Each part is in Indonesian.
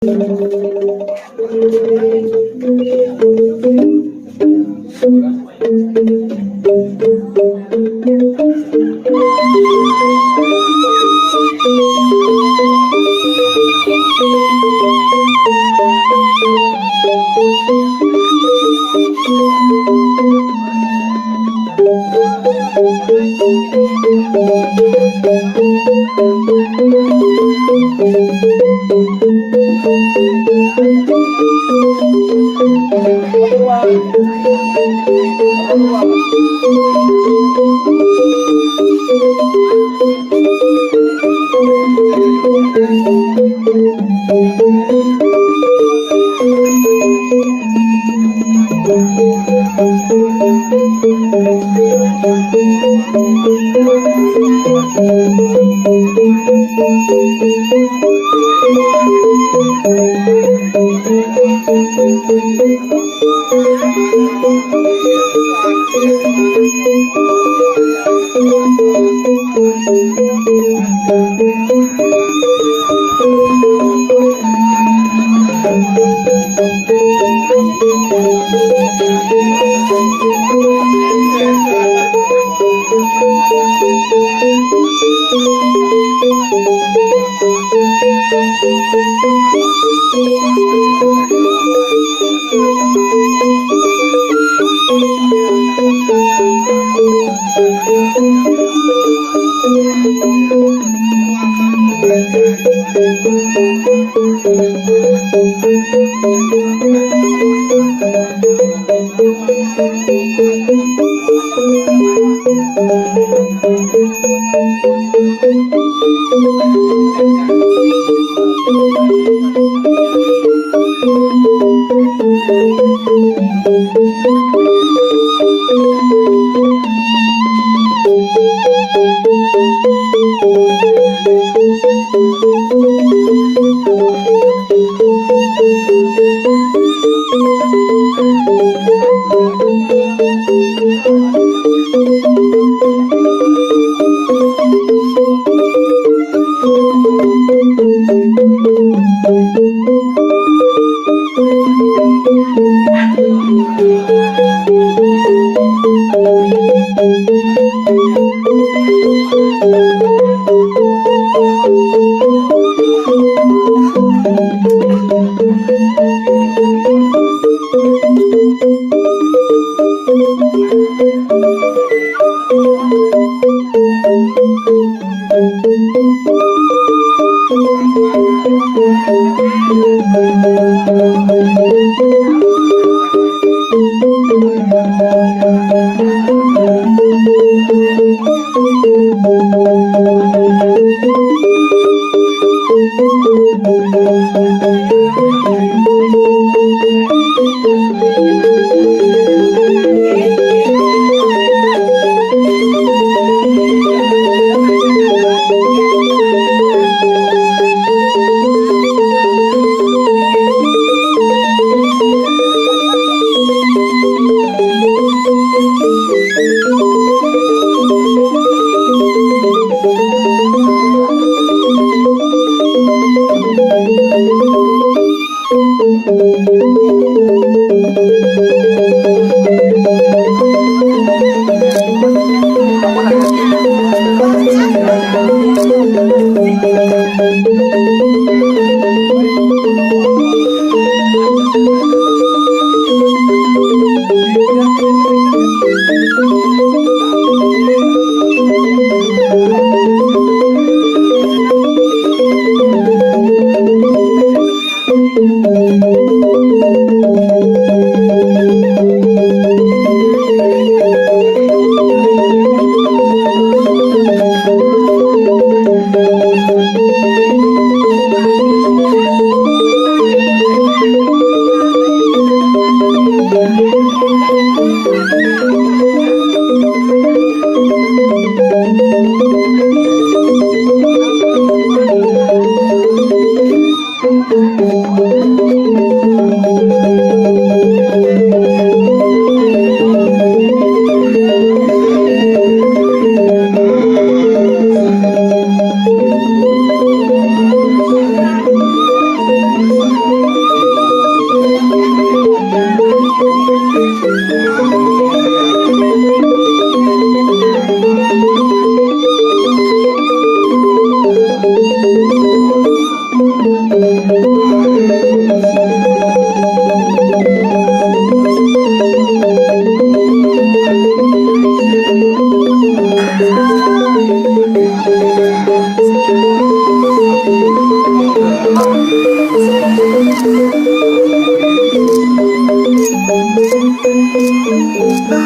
Thank Saya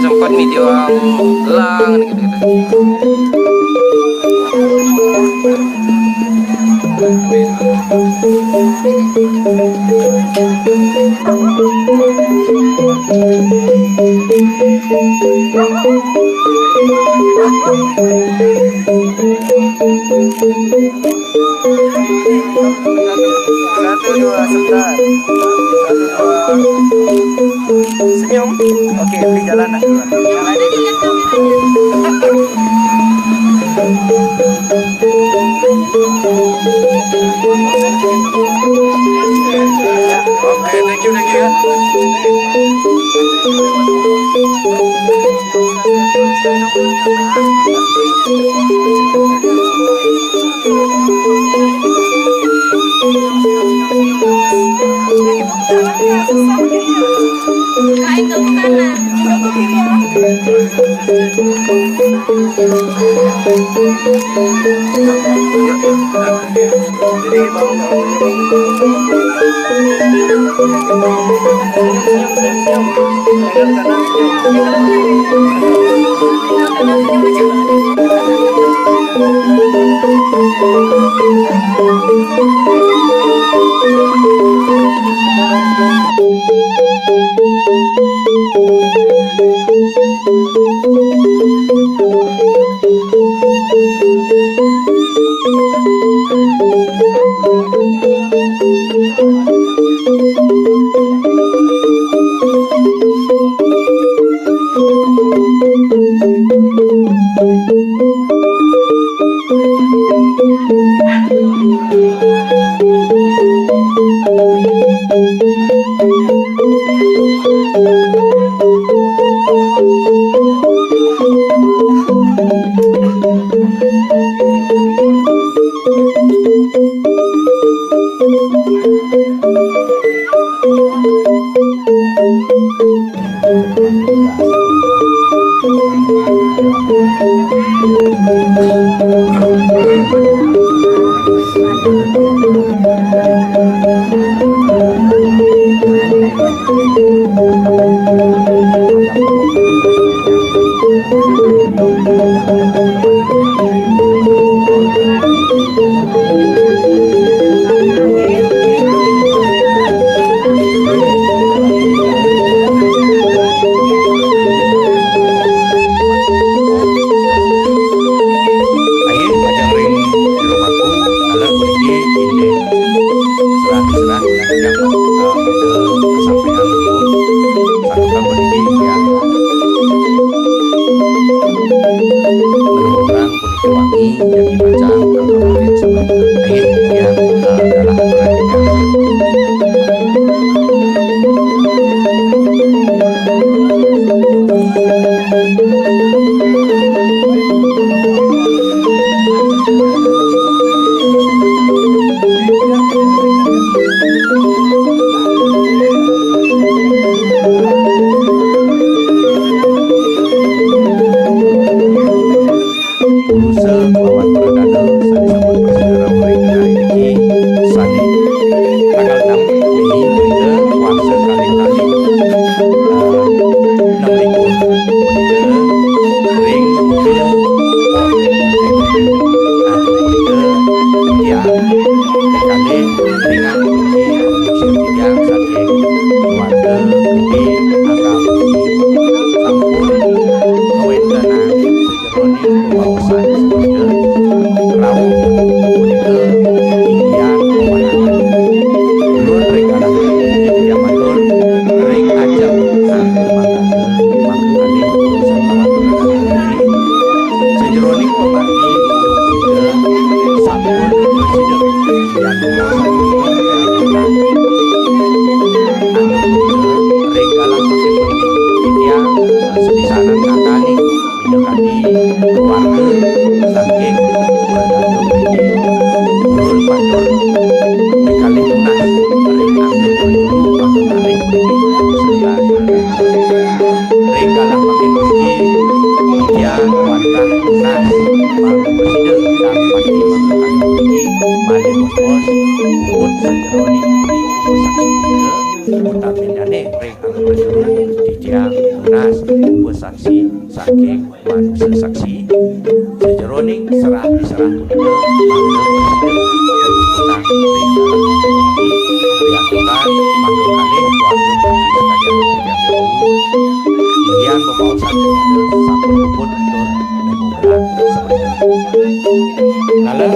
sempat video lang Satu dua sebentar. Senyum. Oke, beli jalan nak. Oke, thank you ya. Kain ke kanan, ke kiri ya. Jadi Thank you. menyane ring anggur di tiang beras saksi saking manusia saksi sejeroning serah diserah punika utang ring riantukan mangga kalih keluarga bagi sekalian inggian pembawasan sampun puput tur nemugrah seperti lalu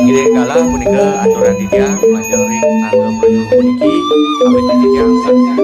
Inggih kala punika aturan titiang majoring angga prajurit puniki awit titiang satya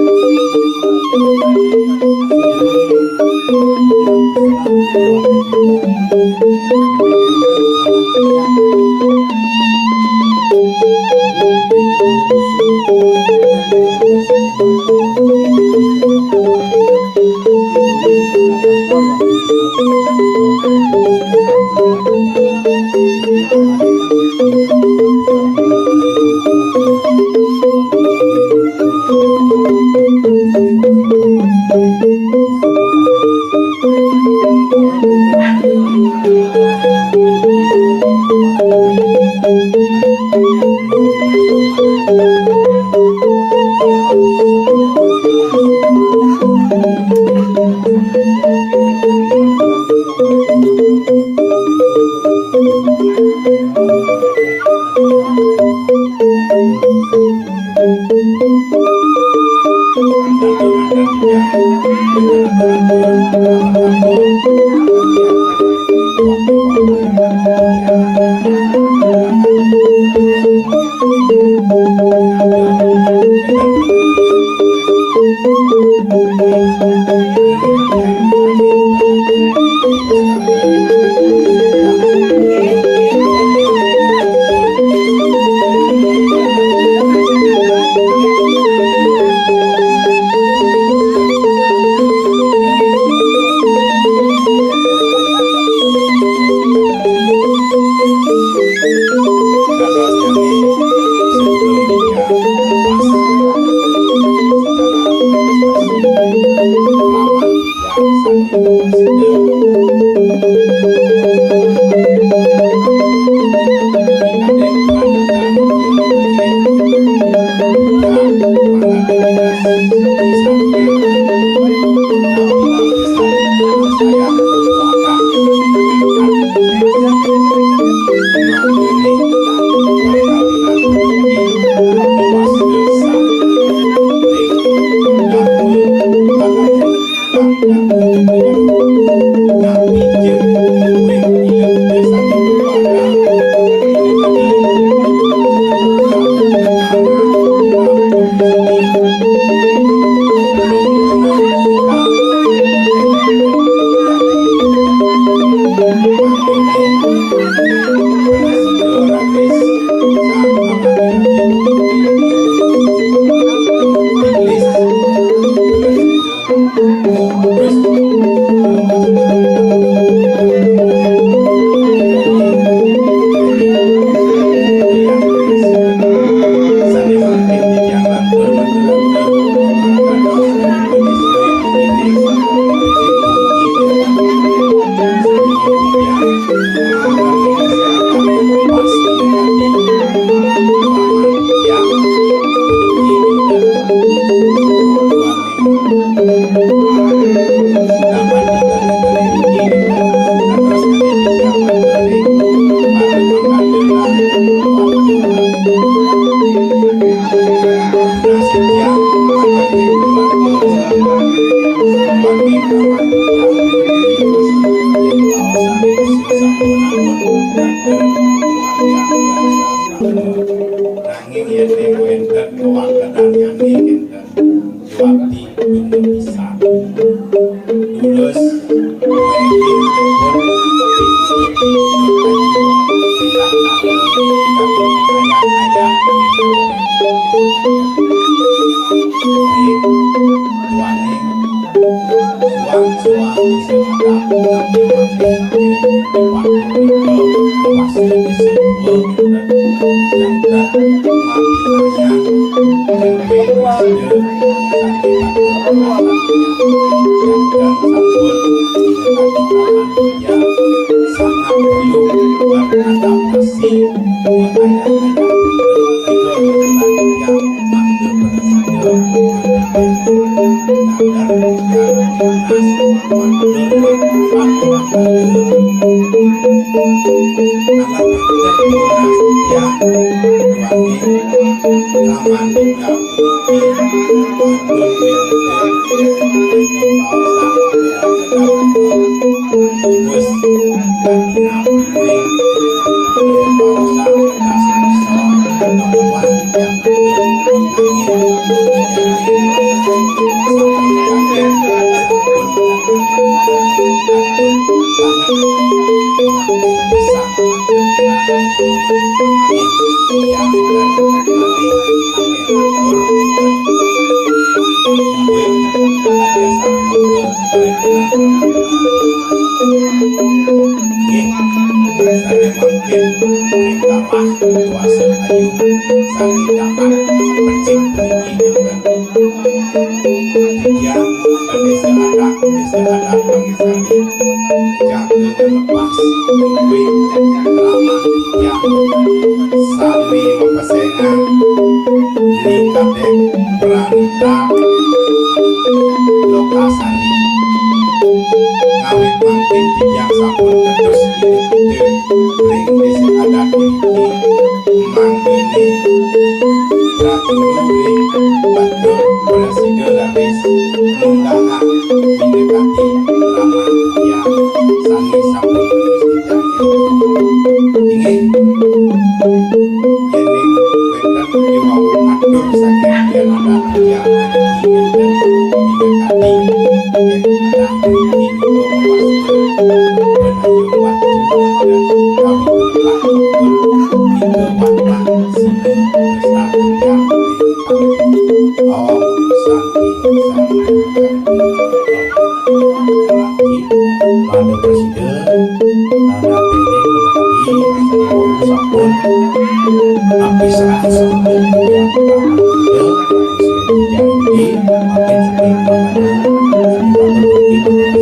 Makin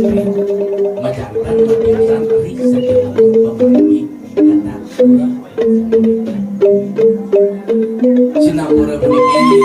majantan mabiasan ri saja pemari kata sinamura berniki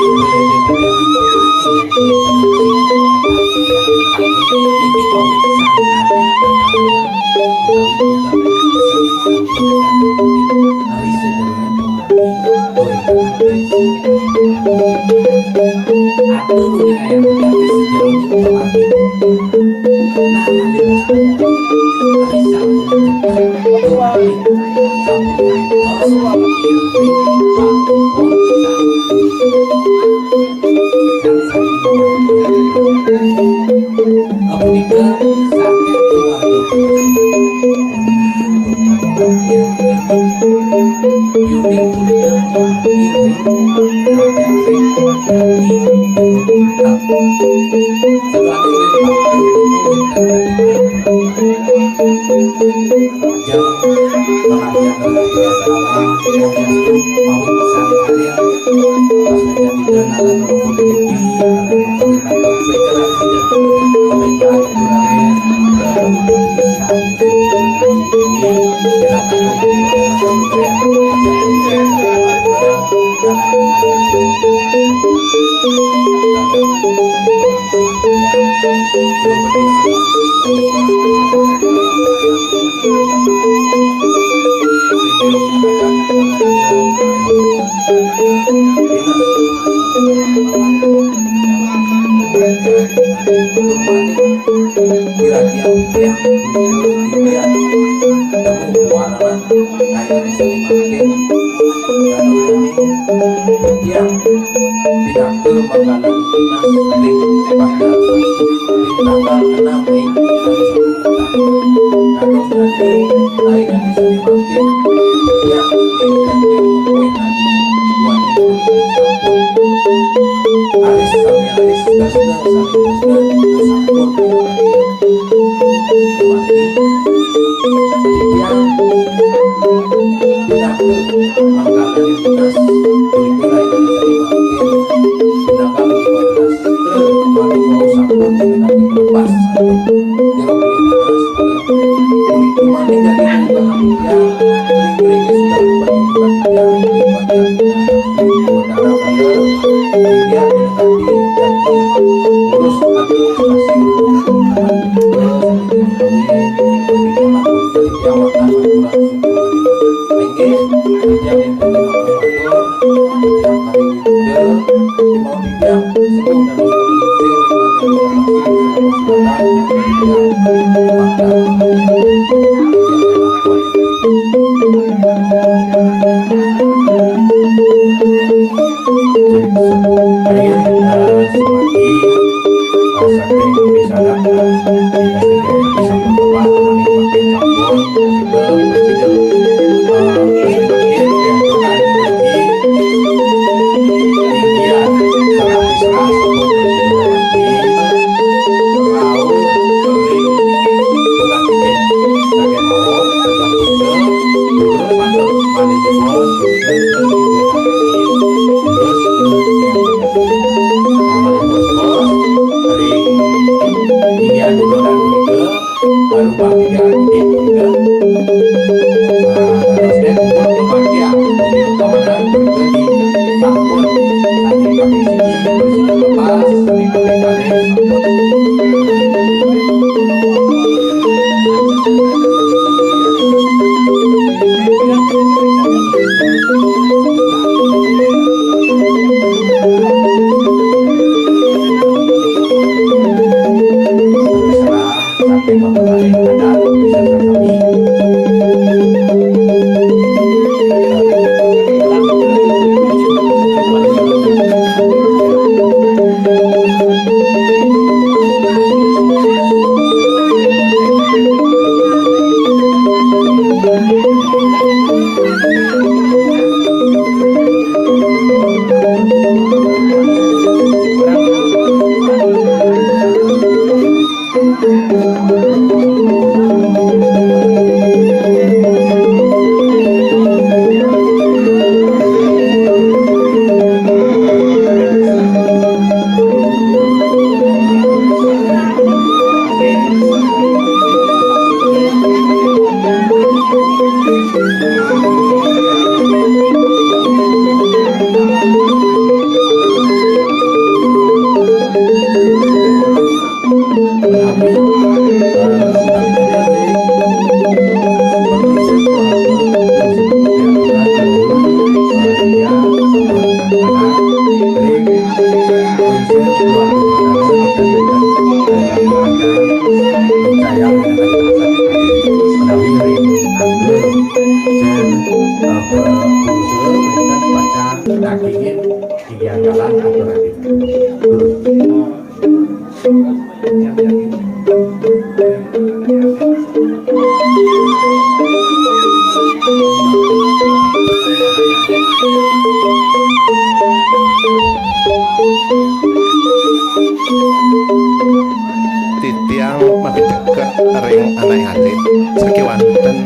mapi deket ring anak alit sakewanten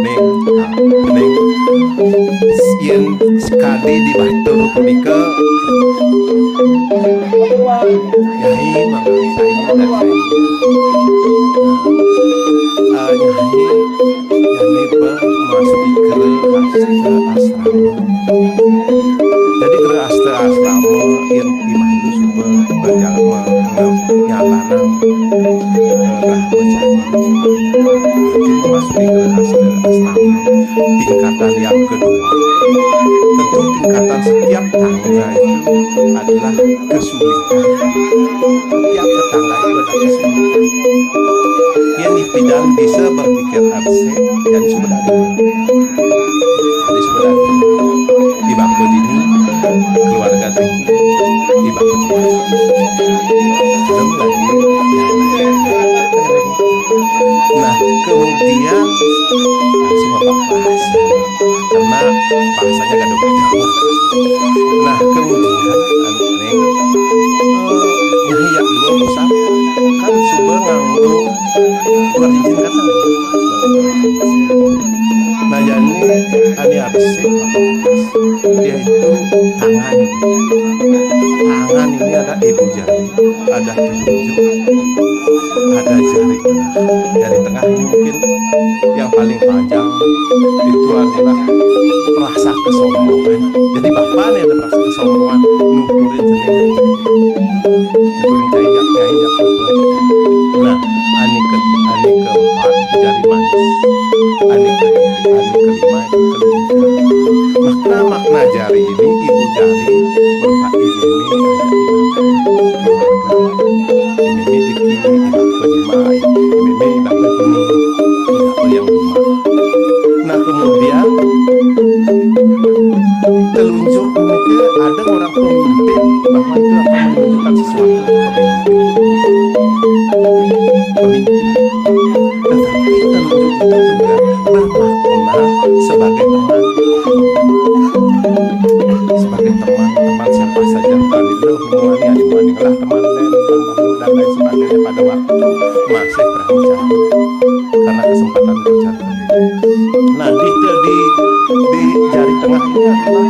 ning ning yen sekali di batur punika Nyai mangga saya dan Nyai Nyai memasuki ke asrama. Jadi ke asrama yang dimana suka berjalan menyalanang brahmacari. Mungkin memasuki ke asrama tingkatan yang kedua. Tentu tingkatan setiap tangga itu adalah kesulitan. Setiap tetangga itu ada kesulitan. Yang dipidang bisa berpikir absen, jadi sebenarnya di bangku dini keluarga tinggi di bangku cemas belum lagi nah kemudian semua bahasa karena bahasanya gaduh-gaduh nah kemudian aneh nyahiyak dua besar kan sudah nganggo keluar izin kata nah jadi ani absen dia itu tangan ini ada ibu jari ada telunjuk ada jari tengah ini mungkin yang paling panjang itu adalah rasa kesombongan jadi bapak nih ada rasa kesombongan nuturin jeneng nuturin cahiyak nah ani keempat jari manis ani kelima itu telunjuk makna jari ini ibu jari berupa ini dikini tidak kelima ini tidak ini tidak yang lima nah kemudian telunjuk mereka ada orang pemimpin bahwa itu akan menunjukkan sesuatu pemimpin tetapi telunjuk itu juga bermakna sebagai teman siapa saja tadi hubungannya teman dan lain sebagainya pada waktu masih brahmacari karena kesempatan berjatuh. Nah di jari tengah ini adalah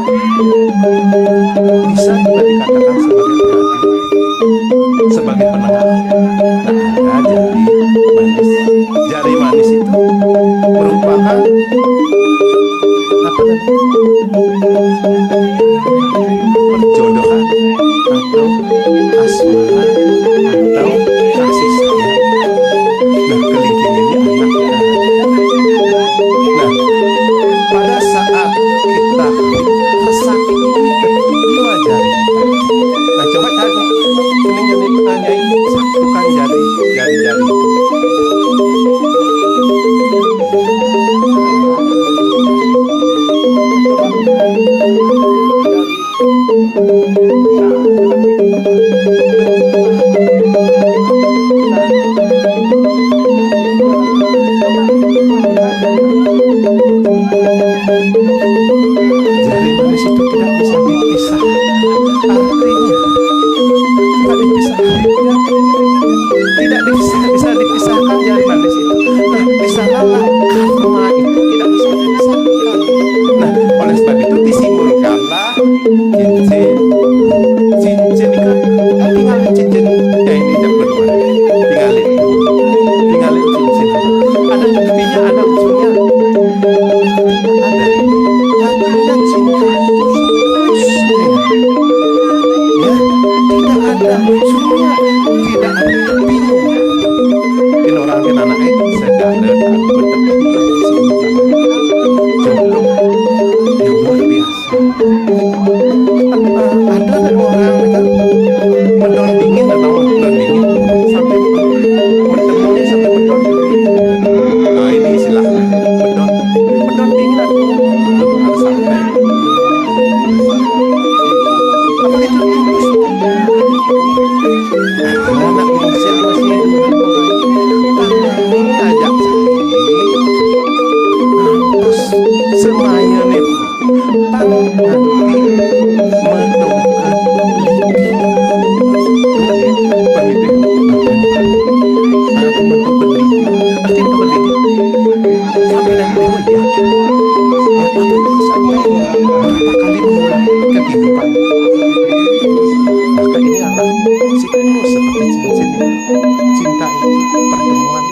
bisa juga dikatakan sebagai pengadil, sebagai penengah. Nah ada jari manis itu merupakan apa perjodohan atau asmara atau kasih sayang. Nah kelingking ini anaknya. Nah pada saat kita resaki ini kedua jari kita. Nah coba cari ini tanyain satukan jari-jari. Jari manis itu tidak bisa dipisah. Artinya tidak bisa dipisahkan jari manis itu. Nah, di sanalah karma itu tidak bisa dipisahkan. Nah, oleh sebab itu disimbolkanlah cincin kan tinggalin cincin ya ini jam kedua tinggalin cincin ada tepinya ada ujungnya artinya cinta itu ya tidak ada ujungnya tidak ada tepinya ini orang kan anaknya segala dan jodoh yang luar biasa ada orang kan mendon dingin atau mendon dingin sampai mentemui sampai mendon dingin nah ini istilah mendon dingin atau belum sampai apa itu anak manusia masih ajak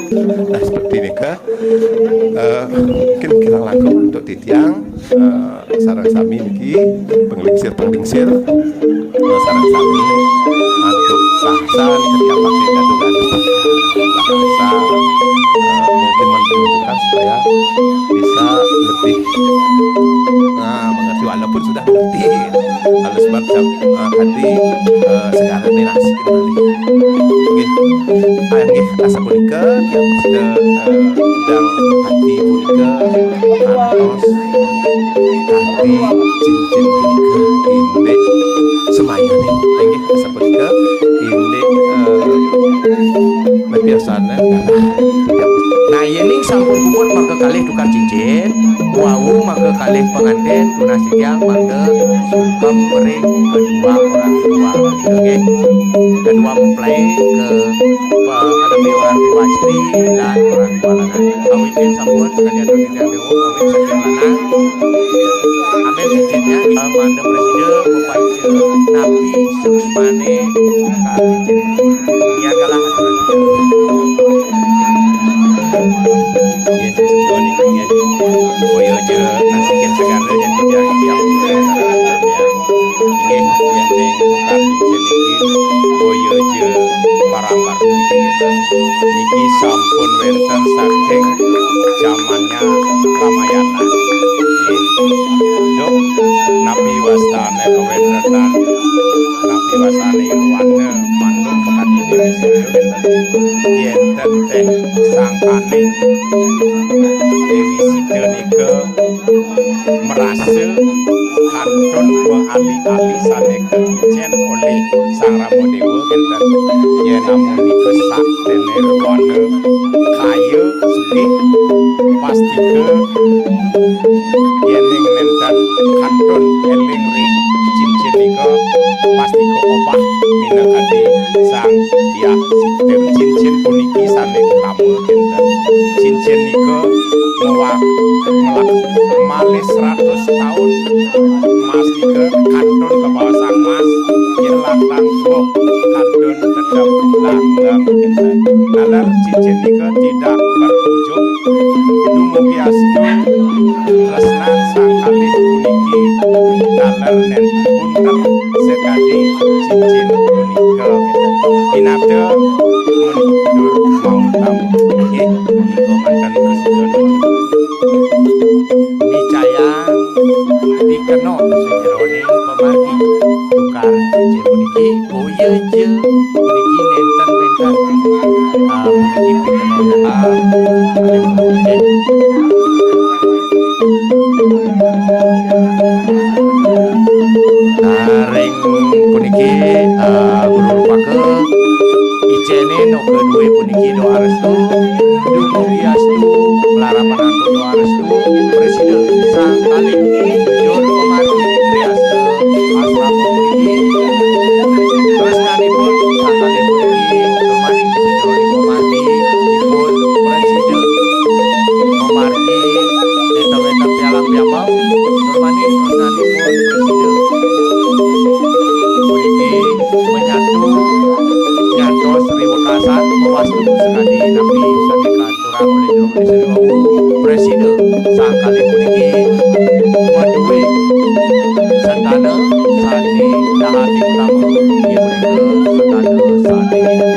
Nah, seperti ini ke mungkin kita lakukan untuk titiang sarang sami niki penglingsir sarang sami untuk bahasa ketika pakai gaduh-gaduh bahasa mungkin menunjukkan supaya bisa lebih mengerti walaupun sudah mengerti harus baca hati sekarang dinasi kembali oke asa punika yang sudah dan hati punika antos hati cincin punika indek semaya nih lagi asa punika indek biasanya Nah yening sampun puput maka kalih tukar cincin wau maka kalih pengantin tunasi tiang maka sungkem beri kedua orang tua oke kedua mempelai ke adepi orang tua istri dan orang tua lanang kawitin sampun sekalian donin yang dewa kawin saking lanang ambil cincinnya manda presiden membaca nabi suksmane cincin niat kalah Yes, Johnny King. Boyo je nasikin segala yang tidak yang yang ning tukar cincin iki boyo je barang baru niki sampun wonten saking zamannya Ramayana. Dok Nabi wastane kawedretan Nabi wastane ilwane mandung pekati dhewe yen teh sangkane Dewi Sida nika merasa kantun wa ali-ali saneka ijen oleh Sang Ramadewa enten yen namun nika sakten nirwana kaya sugih pasti ke yen ning nenten kantun eling ring cincin nika pasti ke obah minangkane Sang Hyang Sida cincin puniki sane kamu enten cincin nika malih 100 tahun mas nika kantun ke bawah sang mas yen lantang boh kantun tetap langgeng enten nalar cincin nika tidak berujung dumugi astu tresnan sang kalih puniki nalar nen punten sekali cincin punika pinate mundur mau tamu nggih nika manten presiden Bicayang dikeno sejeroning pemargi tukar cincin puniki boyo je puniki nenten wenten puniki pikeno ring puniki berupa ijene no kedue puniki doa restu dumugi astu larapan antuk doa restu presiden sang kalih jur pemargi triaste asrama puniki tresnanipun sang kalih puniki kemani sejroning pemargi dipun presiden pemargi deta-deta pialang piambang kemani tresnanipun presiden puniki menyatu nyantos riwekasan mewastu sekali nabi sadeka turang oleh jero Indonesia presiden sang kalih puniki maduwe santana sane dahati utama ieu punika santana sane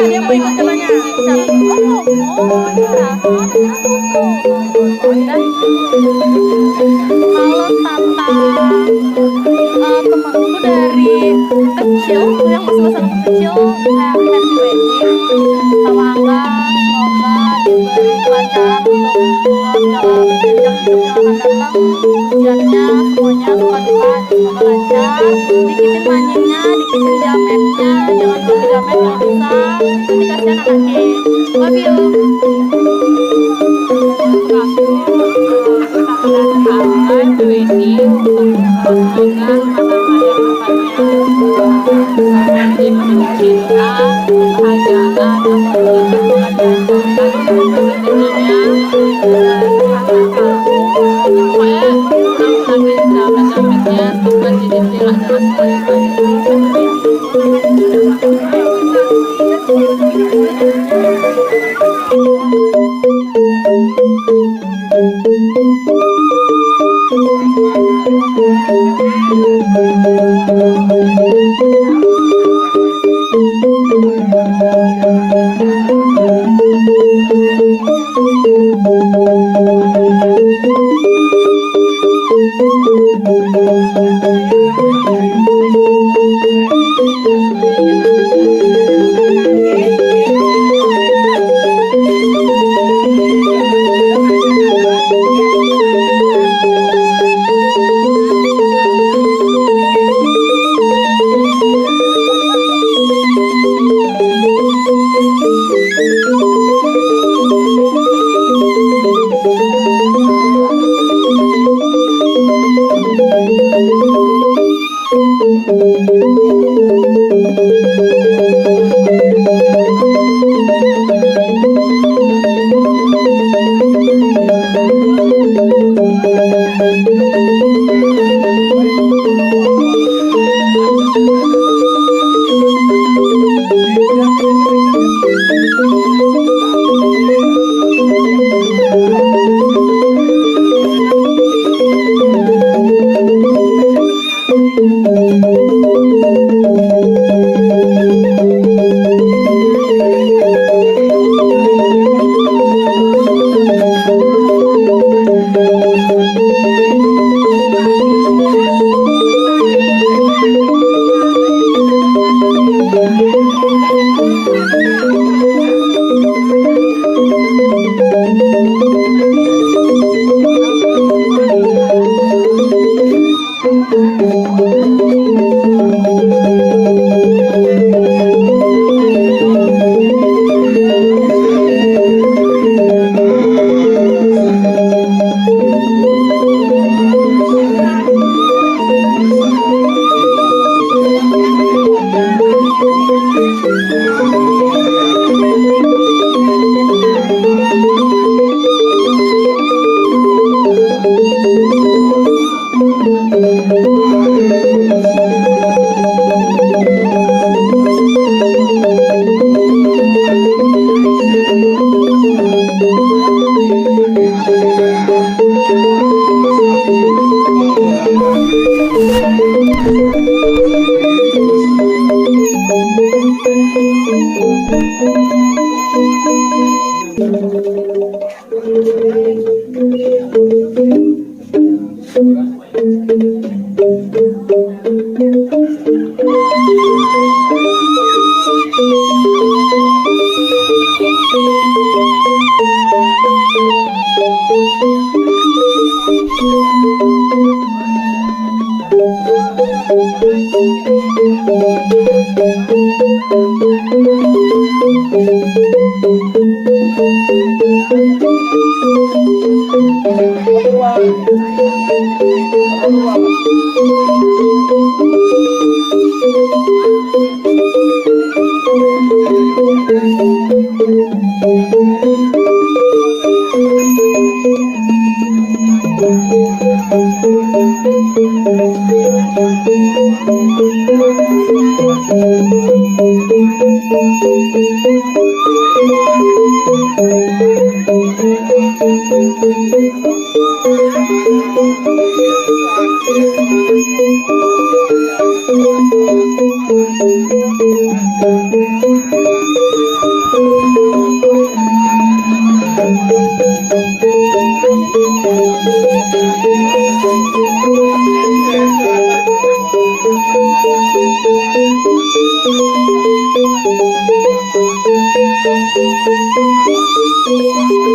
Dia mau ikut telanya. Kalau tata temanku dari kecil, yang masa-masa kecil, kayak happy wedding, sama Angga, semoga diberi kelancaran untuk dalam jenjang hidup yang akan datang. Ujiannya semuanya suka-suka, semoga lancar. Dikitin manyinya, dikitin jametnya, jangan lupa jamet kalau bisa. Nanti kasihan anaknya. Love you. Thank you.